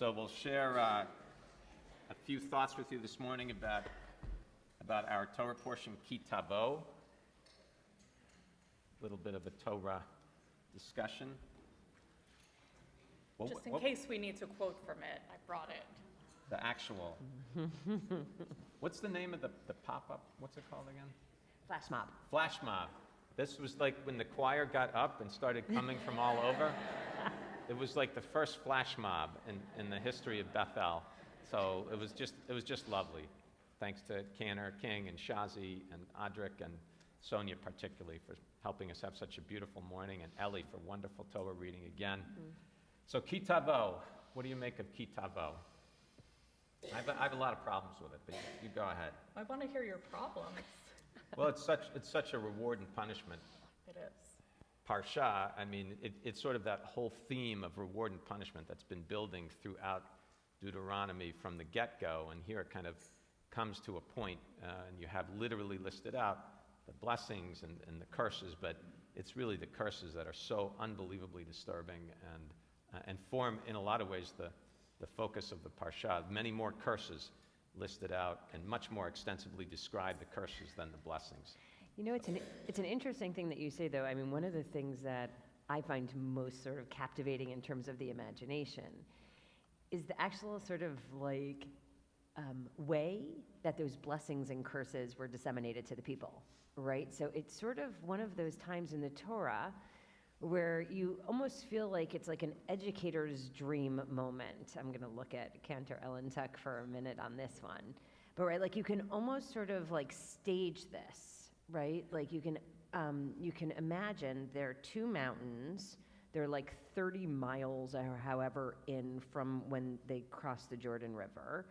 So we'll share a few thoughts with you this morning about our Torah portion, Ki Tavo. A little bit of a Torah discussion. Just in case we need to quote from it, I brought it. The actual. What's the name of the pop-up? What's it called again? Flash mob. Flash mob. This was like when the choir got up and started coming from all over. It was like the first flash mob in the history of Bethel. So it was just lovely. Thanks to Canner, King, and Shazi, and Adrik, and Sonia particularly for helping us have such a beautiful morning, and Ellie for wonderful Torah reading again. Mm-hmm. So Ki Tavo, what do you make of Ki Tavo? I have a lot of problems with it, but you go ahead. I want to hear your problems. Well, it's such a reward and punishment. It is. Parsha, I mean, it's sort of that whole theme of reward and punishment that's been building throughout Deuteronomy from the get-go, and here it kind of comes to a point, and you have literally listed out the blessings and the curses, but it's really the curses that are so unbelievably disturbing and form, in a lot of ways, the focus of the Parsha. Many more curses listed out and much more extensively describe the curses than the blessings. You know, it's an interesting thing that you say, though. I mean, one of the things that I find most sort of captivating in terms of the imagination is the actual sort of like way that those blessings and curses were disseminated to the people, right? So it's sort of one of those times in the Torah where you almost feel like it's like an educator's dream moment. I'm going to look at Cantor Ellen Tuck for a minute on this one. But right, like you can almost sort of like stage this, right? Like you can imagine there are two mountains. They're like 30 miles or however in from when they cross the Jordan River.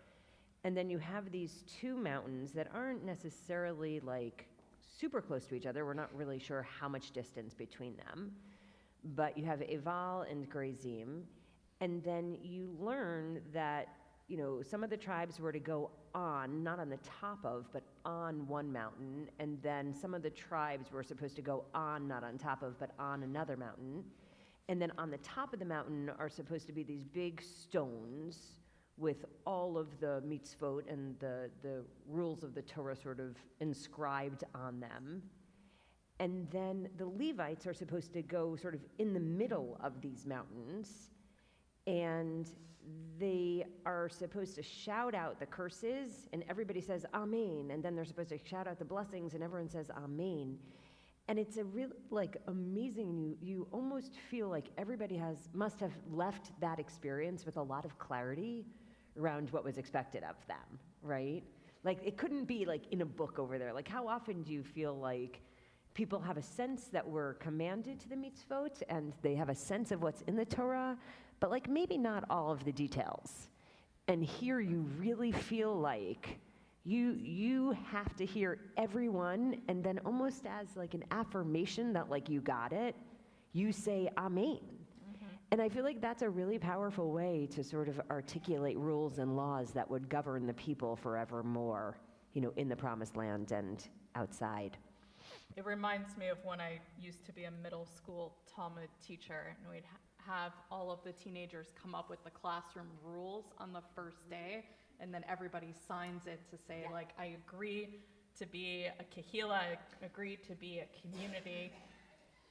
And then you have these two mountains that aren't necessarily like super close to each other. We're not really sure how much distance between them. But you have Eval and Gerizim, and then you learn that, you know, some of the tribes were to go on, not on the top of, but on one mountain, and then some of the tribes were supposed to go on, not on top of, but on another mountain. And then on the top of the mountain are supposed to be these big stones with all of the mitzvot and the rules of the Torah sort of inscribed on them. And then the Levites are supposed to go sort of in the middle of these mountains, and they are supposed to shout out the curses, and everybody says Amen, and then they're supposed to shout out the blessings, and everyone says Amen. And it's a real, like, amazing, you almost feel like everybody must have left that experience with a lot of clarity around what was expected of them, right? Like, it couldn't be like in a book over there. Like, how often do you feel like people have a sense that we're commanded to the mitzvot and they have a sense of what's in the Torah, but like maybe not all of the details. And here you really feel like you have to hear everyone, and then almost as like an affirmation that like you got it, you say Amen. Mm-hmm. And I feel like that's a really powerful way to sort of articulate rules and laws that would govern the people forevermore, you know, in the promised land and outside. It reminds me of when I used to be a middle school Talmud teacher, and we'd have all of the teenagers come up with the classroom rules on the first day, and then everybody signs it to say, like, I agree to be a kahila, I agree to be a community.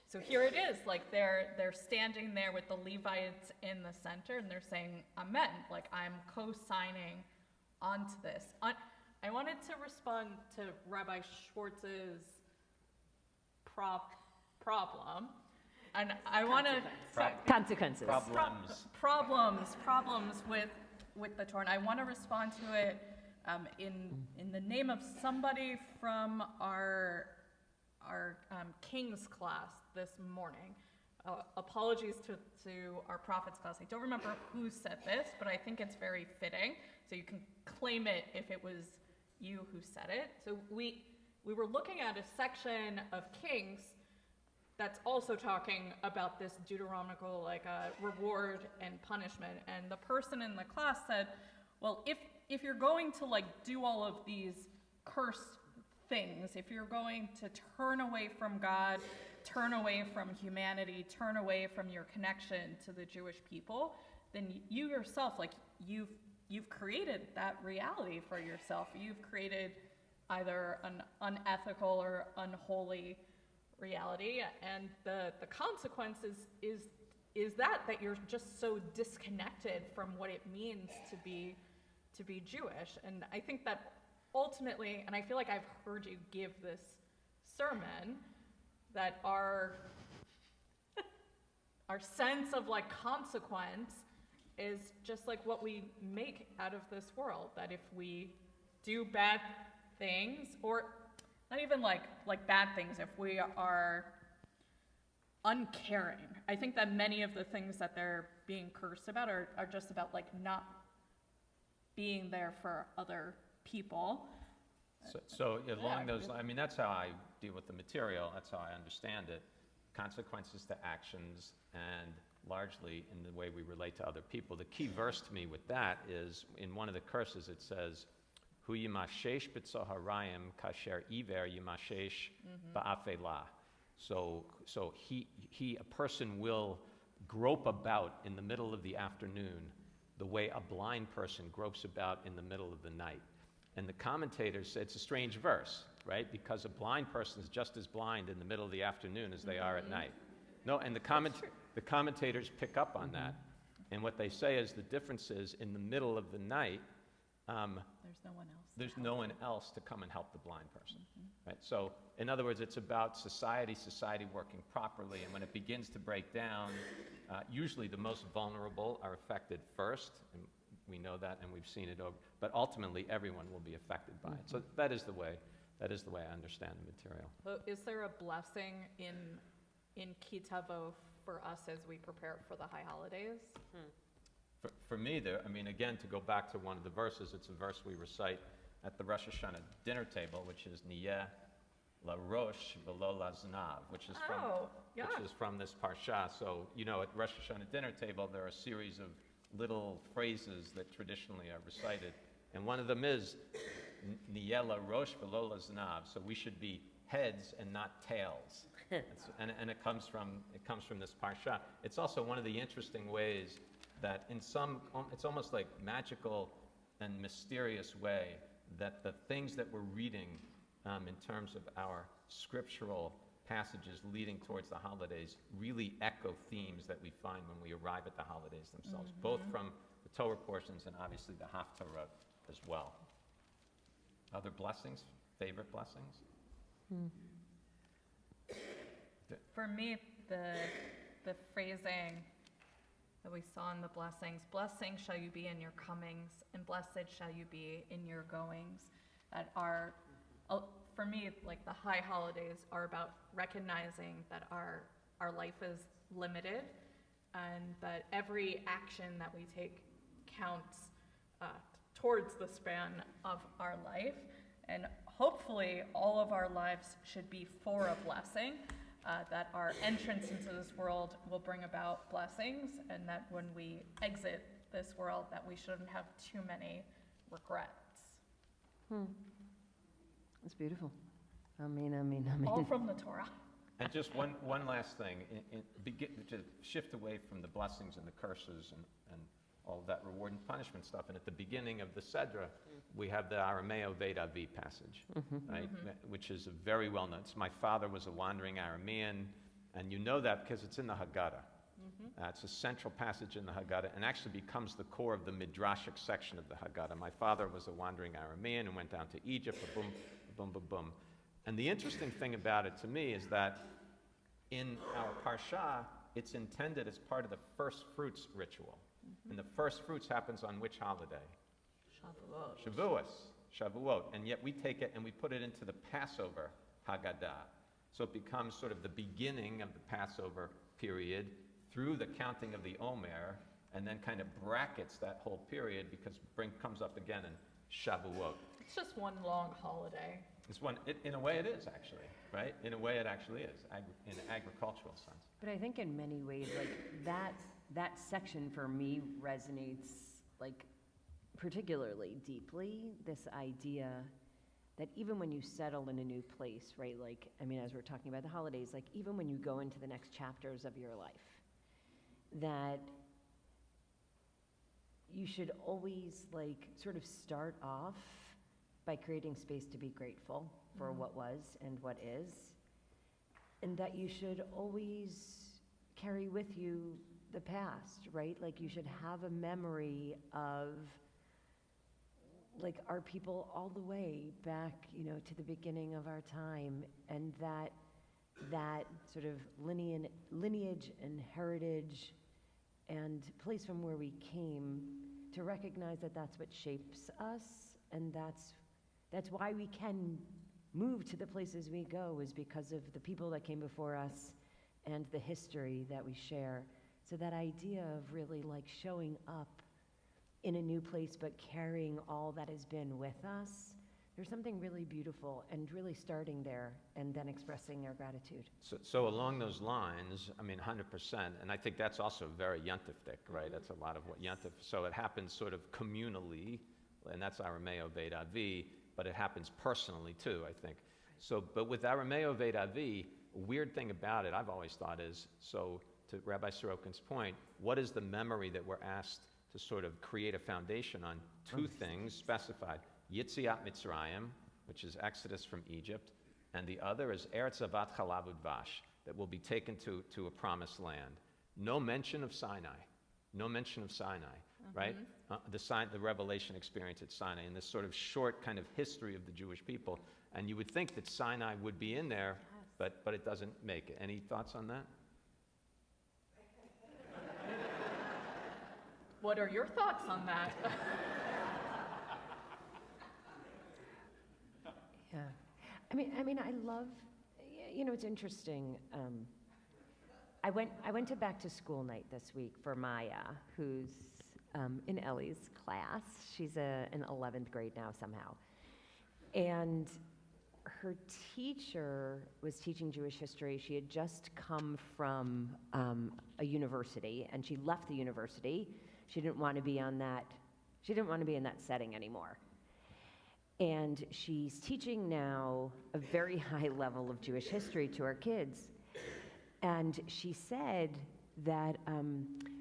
So here it is, like they're standing there with the Levites in the center, and they're saying, Amen, like I'm co-signing onto this. I wanted to respond to Rabbi Schwartz's problem, and I want to consequences problems with the Torah. And I want to respond to it in the name of somebody from our King's class this morning. Apologies to our Prophets class. I don't remember who said this, but I think it's very fitting. So you can claim it if it was you who said it. So we were looking at a section of Kings that's also talking about this Deuteronomical, like reward and punishment. And the person in the class said, well, if you're going to like do all of these cursed things, if you're going to turn away from God, turn away from humanity, turn away from your connection to the Jewish people, then you yourself, like you've created that reality for yourself. You've created either an unethical or unholy reality, and the consequence is that you're just so disconnected from what it means to be Jewish. And I think that ultimately, and I feel like I've heard you give this sermon, that our sense of like consequence is just like what we make out of this world. That if we do bad things, or not even like bad things, if we are uncaring, I think that many of the things that they're being cursed about are just about like not being there for other people. So along those lines, I mean, that's how I deal with the material. That's how I understand it. Consequences to actions, and largely in the way we relate to other people. The key verse to me with that is in one of the curses. It says, "Hu yimashesh b'tzoharayim kasher iver yimashesh ba'afela." So a person will grope about in the middle of the afternoon the way a blind person gropes about in the middle of the night. And the commentators say it's a strange verse, right? Because a blind person is just as blind in the middle of the afternoon as they are at night. No, and the commentators pick up on that. And what they say is the difference is in the middle of the night, there's no one else to come and help the blind person, right? So in other words, it's about society working properly. And when it begins to break down, usually the most vulnerable are affected first. And we know that, and we've seen it over. But ultimately, everyone will be affected by it. So that is the way I understand the material. So is there a blessing in Kitavo for us as we prepare for the high holidays? For me, again, to go back to one of the verses, it's a verse we recite at the Rosh Hashanah dinner table, which is Niyeh la rosh v'lo la znav, which is from this parsha. So, at Rosh Hashanah dinner table, there are a series of little phrases that traditionally are recited. And one of them is Niyeh la rosh v'lo la znav. So we should be heads and not tails. And it comes from this parsha. It's also one of the interesting ways that it's almost like magical and mysterious way that the things that we're reading in terms of our scriptural passages leading towards the holidays really echo themes that we find when we arrive at the holidays themselves, both from the Torah portions and obviously the Haftarah as well. Other blessings, favorite blessings? For me, the phrasing that we saw in the blessings, blessed shall you be in your comings, and blessed shall you be in your goings, that are, for me, like the high holidays are about recognizing that our life is limited, and that every action that we take counts towards the span of our life, and hopefully all of our lives should be for a blessing. That our entrance into this world will bring about blessings, and that when we exit this world, that we shouldn't have too many regrets. That's beautiful. Amen. All from the Torah. And just one last thing, to shift away from the blessings and the curses and all of that reward and punishment stuff. And at the beginning of the Sedra, we have the Arameo Veda V passage, right? Which is a very well known. My father was a wandering Aramean, and you know that because it's in the Haggadah. It's a central passage in the Haggadah and actually becomes the core of the Midrashic section of the Haggadah. My father was a wandering Aramean and went down to Egypt, boom, boom, boom, boom. And the interesting thing about it to me is that in our Parsha, it's intended as part of the first fruits ritual. And the first fruits happens on which holiday? Shavuot. And yet we take it and we put it into the Passover Haggadah. So it becomes sort of the beginning of the Passover period through the counting of the Omer, and then kind of brackets that whole period because comes up again in Shavuot. It's just one long holiday. In a way it is actually, right? In a way it actually is, in an agricultural sense. But I think in many ways, like that section for me resonates like particularly deeply, this idea that even when you settle in a new place, right, like, as we're talking about the holidays, like even when you go into the next chapters of your life, that you should always like sort of start off by creating space to be grateful for what was and what is, and that you should always carry with you the past, right? Like you should have a memory of like our people all the way back, to the beginning of our time, and that sort of lineage and heritage and place from where we came, to recognize that that's what shapes us, and that's why we can move to the places we go, is because of the people that came before us and the history that we share. So that idea of really like showing up in a new place but carrying all that has been with us, there's something really beautiful, and really starting there and then expressing our gratitude. So along those lines, 100%, and I think that's also very yontifdik, right? That's a lot of what yontif, so it happens sort of communally, and that's Arameo Veit Avi, but it happens personally too, I think. So, but with Arameo Veit Avi, a weird thing about it, I've always thought is, so to Rabbi Saroken's point, what is the memory that we're asked to sort of create a foundation on? Two things specified. Yitziat Mitzrayim, which is Exodus from Egypt, and the other is Eretz Avat Chalav Udvash, that will be taken to a promised land. No mention of Sinai. No mention of Sinai, right? The revelation experience at Sinai, and this sort of short kind of history of the Jewish people. And you would think that Sinai would be in there, but it doesn't make it. Any thoughts on that? What are your thoughts on that? Yeah. I love, it's interesting. I went to back to school night this week for Maya, who's in Ellie's class. She's in 11th grade now somehow. And her teacher was teaching Jewish history. She had just come from a university, and she left the university. She didn't want to be in that setting anymore. And she's teaching now a very high level of Jewish history to our kids. And she said that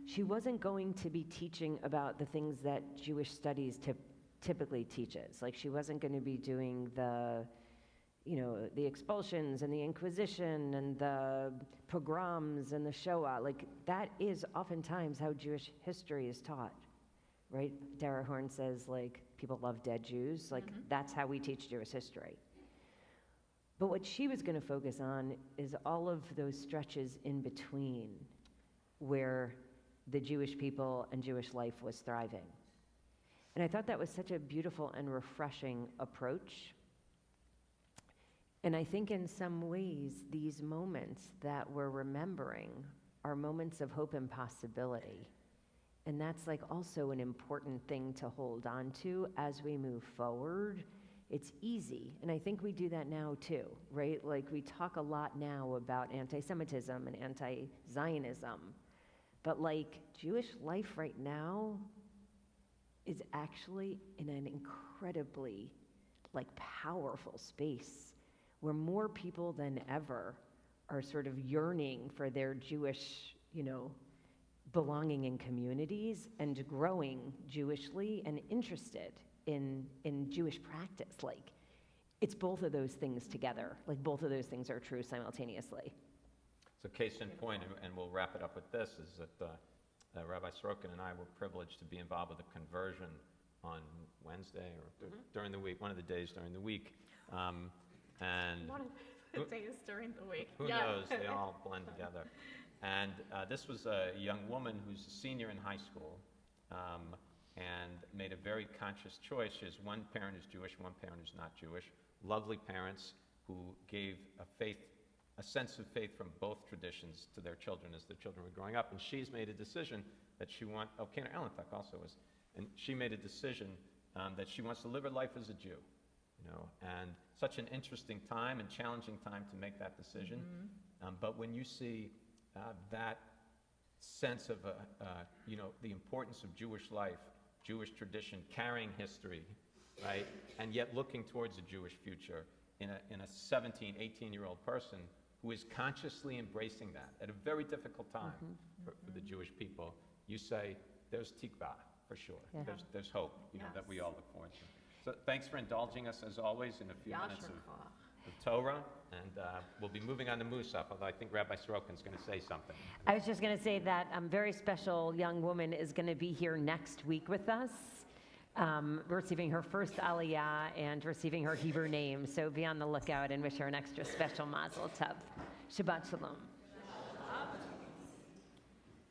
she wasn't going to be teaching about the things that Jewish studies typically teaches. Like she wasn't going to be doing the expulsions and the Inquisition and the pogroms and the Shoah. Like that is oftentimes how Jewish history is taught, right? Dara Horn says like people love dead Jews. Like that's how we teach Jewish history. But what she was going to focus on is all of those stretches in between where the Jewish people and Jewish life was thriving. And I thought that was such a beautiful and refreshing approach. And I think in some ways, these moments that we're remembering are moments of hope and possibility. And that's like also an important thing to hold on to as we move forward. It's easy, and I think we do that now too, right? Like we talk a lot now about anti-Semitism and anti-Zionism, but like Jewish life right now is actually in an incredibly like powerful space where more people than ever are sort of yearning for their Jewish, belonging in communities and growing Jewishly and interested in Jewish practice. Like it's both of those things together. Like both of those things are true simultaneously. So case in point, and we'll wrap it up with this, is that Rabbi Saroken and I were privileged to be involved with a conversion on Wednesday or during the week, one of the days during the week. And One of the days during the week. Who knows? They all blend together. And this was a young woman who's a senior in high school and made a very conscious choice. She has one parent who's Jewish, one parent who's not Jewish. Lovely parents who gave a sense of faith from both traditions to their children as their children were growing up. And she's made a decision that she Kenar Ellentuck also was, and she made a decision that she wants to live her life as a Jew. And such an interesting time and challenging time to make that decision. But when you see that sense of, the importance of Jewish life, Jewish tradition, carrying history, right, and yet looking towards a Jewish future in a 17, 18-year-old person who is consciously embracing that at a very difficult time for the Jewish people, you say, there's tikvah, for sure. Yeah. There's hope, that we Yes. all look forward to. So thanks for indulging us, as always, in a few minutes Yasher of koach. Torah, and we'll be moving on to Musaf, although I think Rabbi Saroken's going to say something. I was just going to say that a very special young woman is going to be here next week with us, receiving her first Aliyah and receiving her Hebrew name. So be on the lookout and wish her an extra special Mazel Tov. Shabbat Shalom.